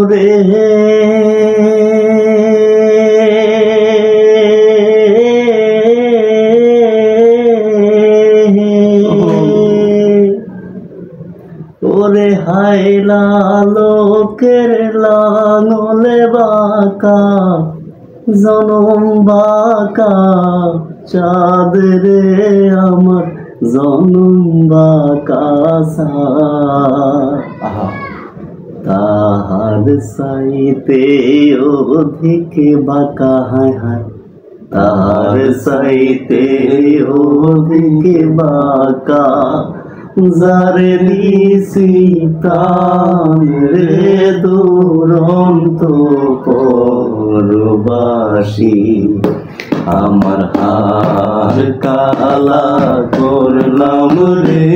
মনরে ওরে হাইলা লোকের লাঙলে বাঁকা জনম বাঁকা চাঁদ রে আমার জনম বাঁকা তাহার সাইতে অধিক বাঁকা হায় হায় তাহার সাইতে অধিক বাঁকা যারে দিছি প্রাণ রে দুরন্ত পরবাসী আমার হার কালা করলাম রে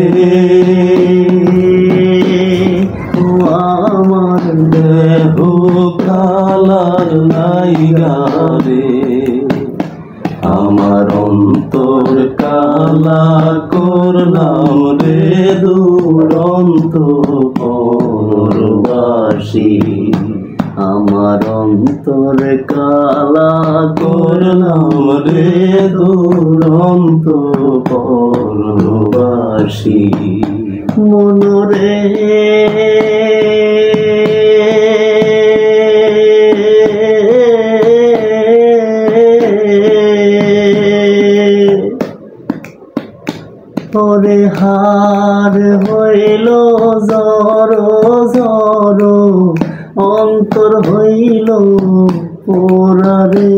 আমার দেহ কালার নাইগা রে আমার অন্তর কালা করলাম রে দুরন্ত পরবাসী আমার অন্তর কালা করলাম রে দুরন্ত পরবাসী মনরে ওরে হার হইল জর জর অন্তর হইল পোড়া রে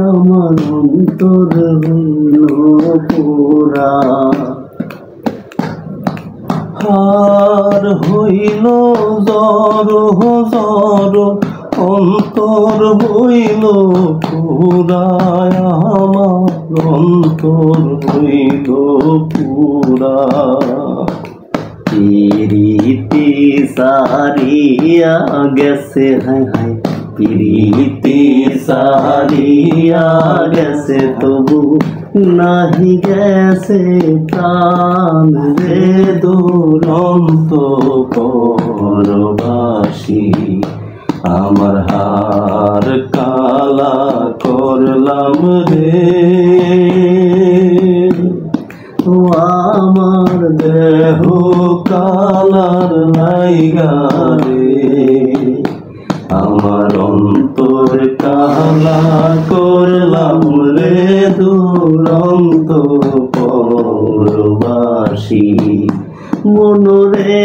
আমার অন্তর হইল পোড়া হার হইল জর জর অন্তর হইল পোড়া আমার অন্তর হইল পুরা প্রীতি সারিয়া গেছে হায় হায় প্রীতি সারিয়া গেছে তবু নাহি গেছে প্রাণ রে দুরন্ত পরবাসী আমার হার কালা করলাম রে আমার দেহ কালার নাইগা রে আমার অন্তর কালা করলাম রে দুরন্ত পরবাসী মনরে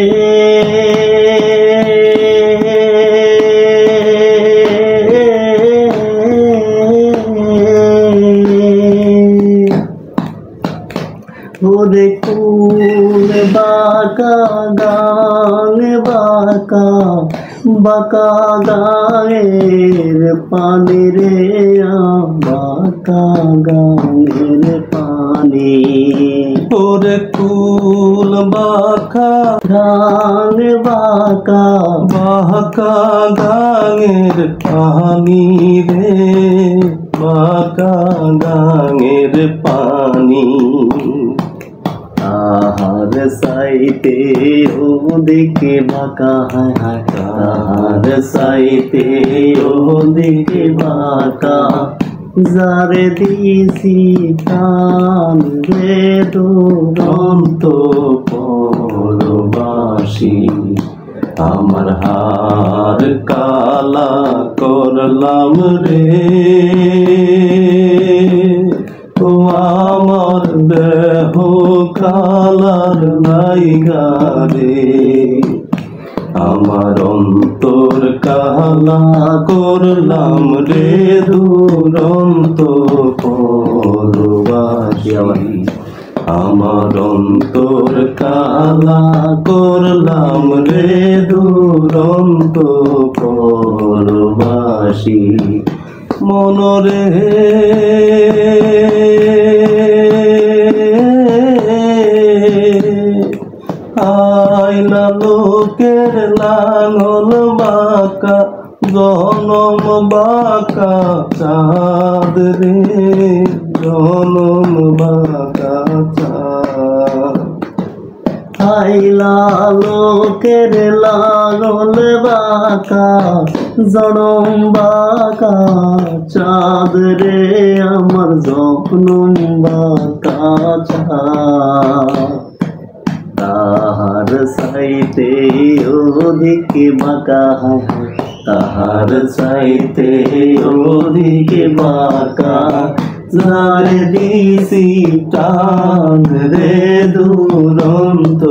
ওরে কুল বাঁকা গান বাঁকা বাঁকা গানের পানি রে বাঁকা গানের পানি ওরে কুল বাঁকা গান বাঁকা বাঁকা গানের পানি রে বাঁকা গানের পানি তাহার সাইতে ওদিকে বাঁকা হায় হায় তাহার সাইতে ওদিকে বাঁকা যারে দিছি প্রাণ রে দুরন্ত পরবাসী আমার হার কালা করলাম রে ও আমার দেহ কালার নাইগা রে আমার অন্তর কালা করলাম রে দুরন্ত পরবাসী আমার অন্তর কালা করলাম রে দুরন্ত পরবাসী মনরে আইলা লোকের লাঙল বাঁকা জনম বাঁকা চাঁদ রে জনম বাঁকা চাঁদ লাইলা লোকের লাঙল বাঁকা জনম বাঁকা চাঁদ রে আমার জনম বাঁকা চাঁদ তাহার সাইতে ওদিকে বাঁকা তাহার সাইতে ওদিকে বাঁকা যারে দিছি টান রে দুরন্ত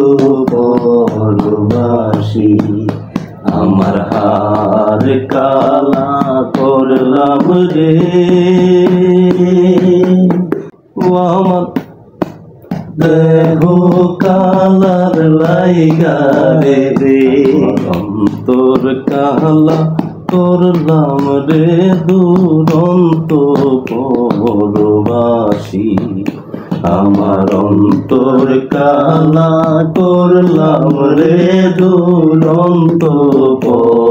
বনবাসী আমার হার কালা করলাম রে ও আমার দেহ কালার লাইগা রে অন্তর কালা করলাম রে দুরন্ত পরবাসী আমার অন্তর কালা করলাম রে দুরন্ত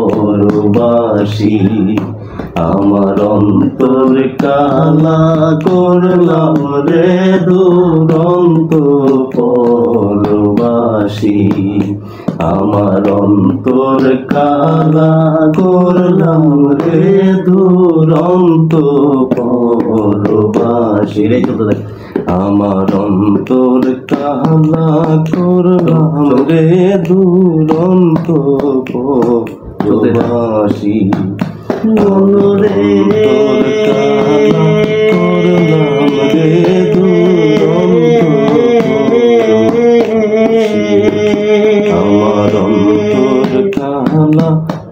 পরবাসী আমার অন্তর কালা করলাম রে দুরন্ত পরবাসী আমার অন্তর কালা করলাম রে দুরন্ত পরবাসী আমার অন্তর কালা করলাম রে দুরন্ত পরবাসী মনরে করলাম রে আমার অন্তর কালা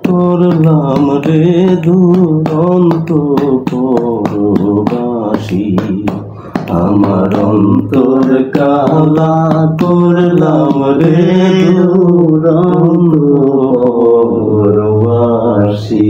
করলাম রে দুরন্ত পরবাসী আমার অন্তর কালা করলাম রে দুরন্ত পরবাসী।